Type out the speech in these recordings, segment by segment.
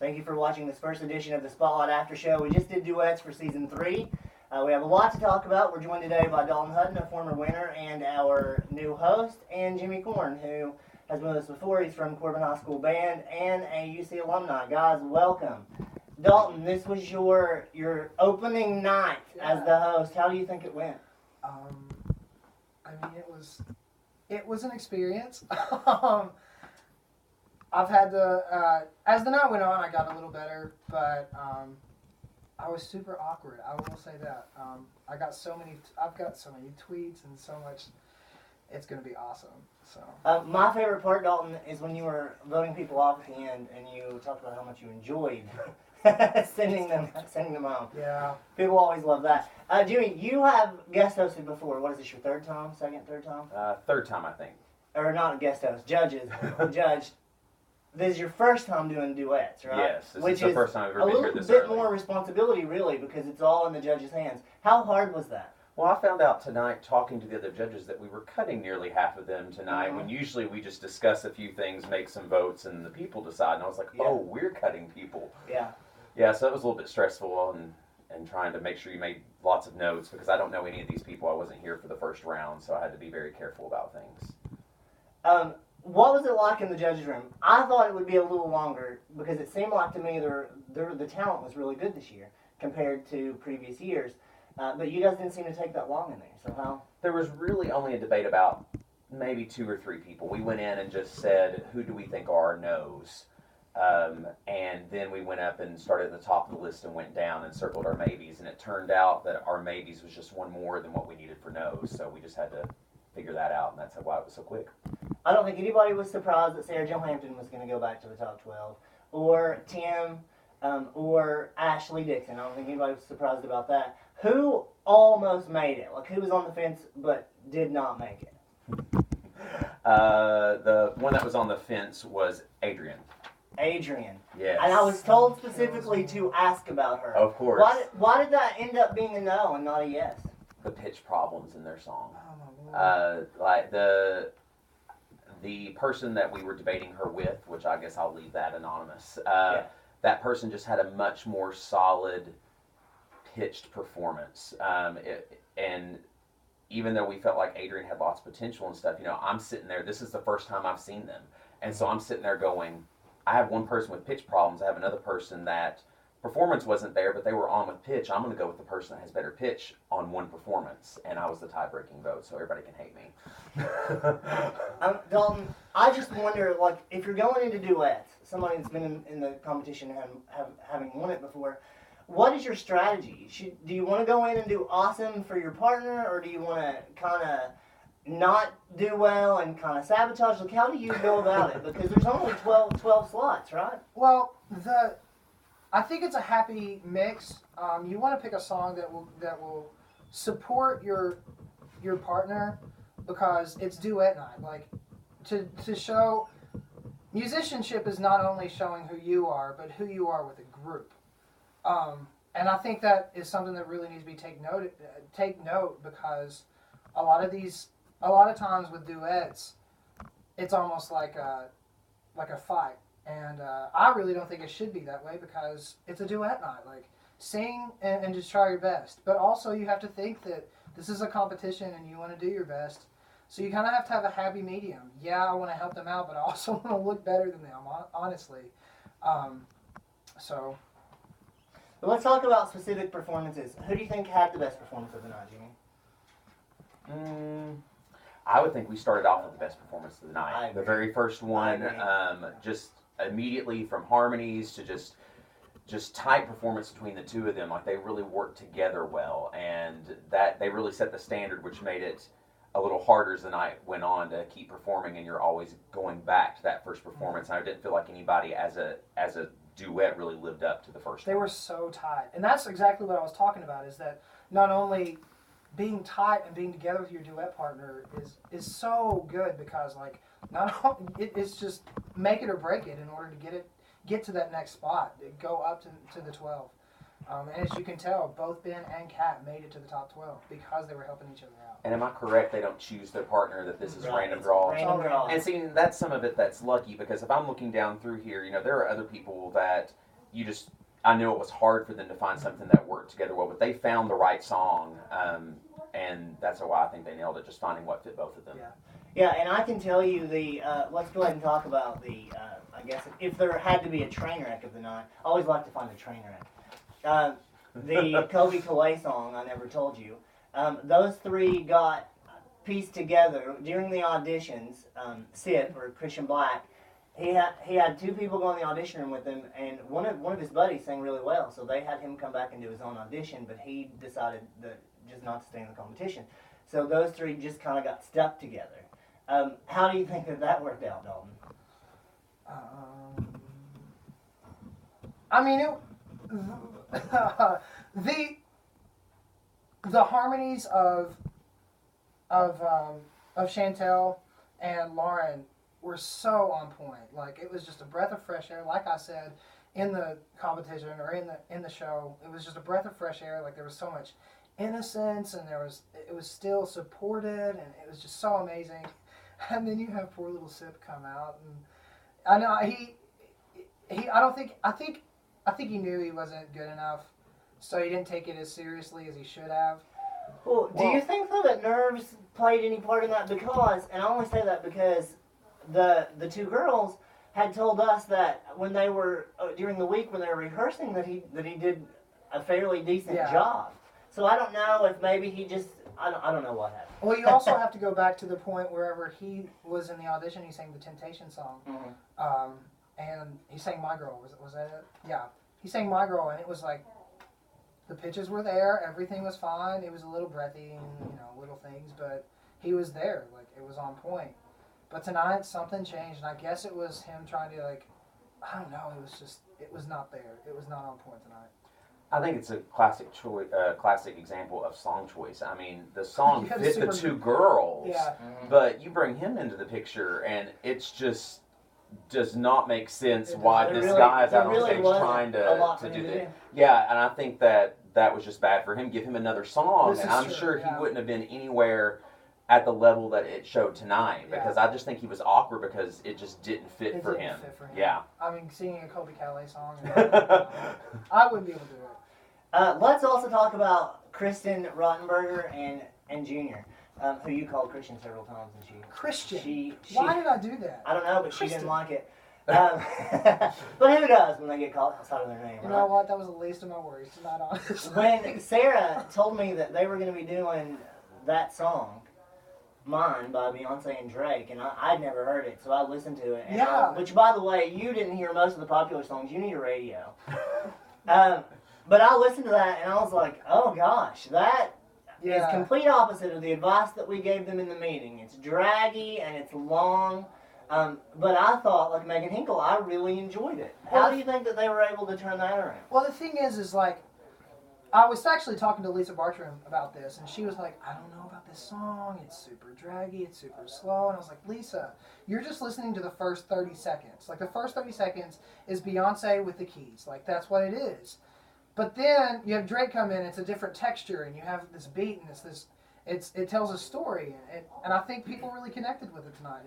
Thank you for watching this first edition of the Spotlight Aftershow. We just did Duets for Season 3. We have a lot to talk about. We're joined today by Dalton Hutton, a former winner, and our new host, and Jimmy Cornn, who has been with us before. He's from Corbin High School Band and a UC alumni. Guys, welcome. Dalton, this was your opening night as the host. How do you think it went? I mean, it was an experience. I've had as the night went on, I got a little better, but I was super awkward. I will say that. I've got so many tweets and so much. It's going to be awesome. So my favorite part, Dalton, is when you were voting people off at the end, and you talked about how much you enjoyed sending them home. Yeah. People always love that. Jimmy, you have guest hosted before. What is this, your third time? Third time? Third time, I think. Or not guest host, judge. This is your first time doing duets, right? Yes, this is the first time I've ever been here this early. A little bit early. more responsibility, really, because it's all in the judge's hands. How hard was that? Well, I found out tonight, talking to the other judges, that we were cutting nearly half of them tonight, when usually we just discuss a few things, make some votes, and the people decide. And I was like, oh, we're cutting people. Yeah. Yeah, so that was a little bit stressful, and trying to make sure you made lots of notes, because I don't know any of these people. I wasn't here for the first round, so I had to be very careful about things. What was it like in the judges' room? I thought it would be a little longer, because it seemed like to me the talent was really good this year compared to previous years. But you guys didn't seem to take that long in there, so how? There was really only a debate about maybe 2 or 3 people. We went in and just said, who do we think are our no's? And then we went up and started at the top of the list and went down and circled our maybes. And it turned out that our maybes was just one more than what we needed for no's. So we just had to figure that out, and that's why it was so quick. I don't think anybody was surprised that Sarah Johampton was going to go back to the top 12, or Tim, or Ashley Dixon. I don't think anybody was surprised about that. Who almost made it? Like, who was on the fence but did not make it? The one that was on the fence was Adrian. Adrian. Yes. And I was told specifically to ask about her. Of course. Why did that end up being a no and not a yes? The pitch problems in their song. Oh, my Lord. Like the person that we were debating her with, which I guess I'll leave that anonymous. That person just had a much more solid pitched performance. And even though we felt like Adrian had lots of potential and stuff, I'm sitting there. This is the first time I've seen them, and so I'm sitting there going, I have one person with pitch problems. I have another person that performance wasn't there, but they were on with pitch. I'm going to go with the person that has better pitch on one performance, and I was the tie-breaking vote, so everybody can hate me. Dalton, I just wonder, like, if you're going into duets, somebody that's been in the competition and having won it before, what is your strategy? Do you want to go in and do awesome for your partner, or do you want to kind of not do well and kind of sabotage? Like, how do you go about it? Because there's only 12 slots, right? Well, I think it's a happy mix. You want to pick a song that will support your partner, because it's duet night. Like, to show musicianship is not only showing who you are, but who you are with a group. And I think that is something that really needs to be take note, because a lot of times with duets, it's almost like a fight. And I really don't think it should be that way, because it's a duet night. Like, sing and just try your best. But also you have to think that this is a competition and you want to do your best. So you kind of have to have a happy medium. Yeah, I want to help them out, but I also want to look better than them, honestly. So let's talk about specific performances. Who do you think had the best performance of the night, Jimmy? I would think we started off with the best performance of the I night. agree. The very first one, just immediately from harmonies to just tight performance between the two of them. Like, they really worked together well, and that they really set the standard, which made it a little harder as the night went on to keep performing, and you're always going back to that first performance. And I didn't feel like anybody as a duet really lived up to the first one. They were so tight. And that's exactly what I was talking about, is that not only being tight and being together with your duet partner is so good, because, like, it's just make it or break it in order to get to that next spot, go up to the 12. And as you can tell, both Ben and Kat made it to the top 12 because they were helping each other out. And am I correct, they don't choose their partner, that this is random draw? Random draw. And see, that's some of it that's lucky, because if I'm looking down through here, there are other people that I knew it was hard for them to find something that worked together well, but they found the right song, and that's why I think they nailed it, just finding what fit both of them. Yeah, and I can tell you let's go ahead and talk about I guess if there had to be a train wreck of the night, I always like to find a train wreck. The Kobe Kalei song, I Never Told You, those three got pieced together during the auditions. Sid, or Christian Black, he had two people go in the audition room with him, and one of his buddies sang really well, so they had him come back and do his own audition, but he decided just not to stay in the competition. So those three just kind of got stuck together. How do you think that worked out, Dalton? I mean, the harmonies of Chantel and Lauren were so on point. Like, it was just a breath of fresh air. Like I said, in the competition or in the show, it was just a breath of fresh air. Like, there was so much innocence, and it was still supported, and it was just so amazing. And then you have poor little Sip come out, and I know I think he knew he wasn't good enough, so he didn't take it as seriously as he should have. Well, do you think though that nerves played any part in that? Because, and I only say that because the two girls had told us that when they were during the week when they were rehearsing that he did a fairly decent job. So I don't know if maybe he just I don't know what happened. Well, you also have to go back to the point wherever he was in the audition. He sang the Temptation song, and he sang "My Girl." Was that it? Yeah, he sang "My Girl," and it was like the pitches were there, everything was fine. It was a little breathy and little things, but he was there. Like, it was on point. But tonight something changed, and I guess it was him trying to I don't know. It was not there. It was not on point tonight. I think it's a classic example of song choice. I mean, the song fit the two girls, but you bring him into the picture, and it's just does not make sense why this guy is out on stage trying to do that. Yeah, and I think that was just bad for him. Give him another song, and I'm sure he wouldn't have been anywhere at the level that it showed tonight, because I just think he was awkward because it just didn't fit for him. Yeah. I mean, singing a Kobe Calais song, I wouldn't be able to do it. Let's also talk about Kristen Rottenberger and Junior, who you called Christian several times, and Christian. Why did I do that? I don't know, but Kristen. She didn't like it. But who does when they get called outside of their name? You know what? That was the least of my worries tonight, honestly. When Sarah told me that they were going to be doing that song, Mine, by Beyonce and Drake, and I'd never heard it, so I listened to it. And which, by the way, you didn't hear most of the popular songs. You need a radio. But I listened to that, and I was like, oh gosh, that is complete opposite of the advice that we gave them in the meeting. It's draggy, and it's long. But I thought, like Megan Hinkle, I really enjoyed it. How do you think that they were able to turn that around? Well, the thing is like, I was actually talking to Lisa Bartram about this, and she was like, I don't know about this song. It's super draggy. It's super slow. And I was like, Lisa, you're just listening to the first 30 seconds. Like, the first 30 seconds is Beyonce with the keys. Like, that's what it is. But then you have Drake come in. It's a different texture, and you have this beat, and it tells a story. And I think people really connected with it tonight.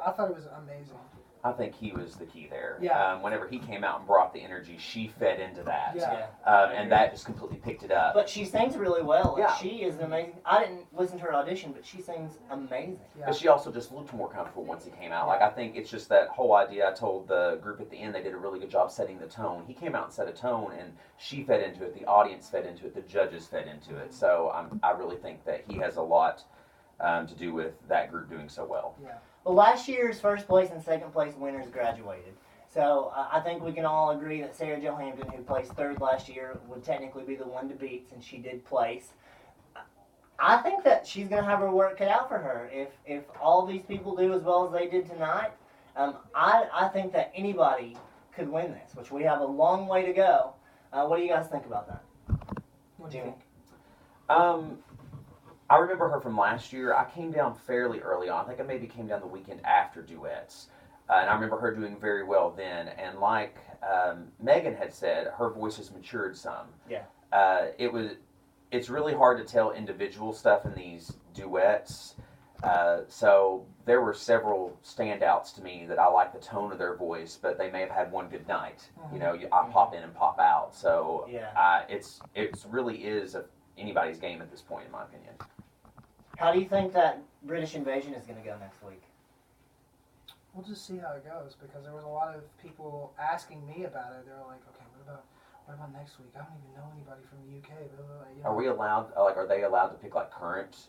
I thought it was amazing. I think he was the key there. Yeah. Whenever he came out and brought the energy, she fed into that. Yeah. And that just completely picked it up. But she sings really well. Like, yeah. She is amazing. I didn't listen to her audition, but she sings amazing. Yeah. But she also just looked more comfortable once he came out. Like, I think it's just that whole idea. I told the group at the end they did a really good job setting the tone. He came out and set a tone, and she fed into it. The audience fed into it. The judges fed into it. So I really think that he has a lot to do with that group doing so well. Yeah. Well, last year's first place and second place winners graduated. So I think we can all agree that Sarah Johampton, who placed third last year, would technically be the one to beat since she did place. I think that she's going to have her work cut out for her. If all these people do as well as they did tonight, I think that anybody could win this, which we have a long way to go. What do you guys think about that? What do you think? I remember her from last year. I came down fairly early on. I think I maybe came down the weekend after Duets. And I remember her doing very well then. And like Megan had said, her voice has matured some. Yeah. It's really hard to tell individual stuff in these duets. So there were several standouts to me that I like the tone of their voice, but they may have had one good night. Mhm. You know, I pop in and pop out. So Yeah. it really is anybody's game at this point, in my opinion. How do you think that British invasion is going to go next week? We'll just see how it goes because there was a lot of people asking me about it. They were like, okay, what about next week? I don't even know anybody from the UK. Blah, blah, blah, you know. Are we allowed? Are they allowed to pick like current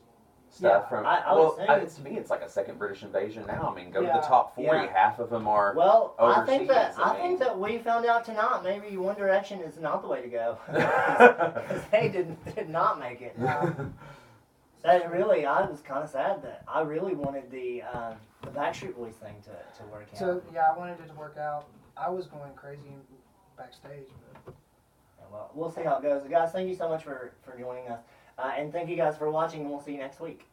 stuff Yeah, from? I would say- To me, it's like a second British invasion now. I mean, go to Yeah. the top 40. Yeah. Half of them are. Well, I overseas, think that I I think mean- that we found out tonight maybe One Direction is not the way to go because they did not make it. That really, I was kind of sad that I really wanted the Backstreet Boys thing to work out. So yeah, I wanted it to work out. I was going crazy backstage, but Well, we'll see how it goes. Guys, thank you so much for joining us, and thank you guys for watching. And we'll see you next week.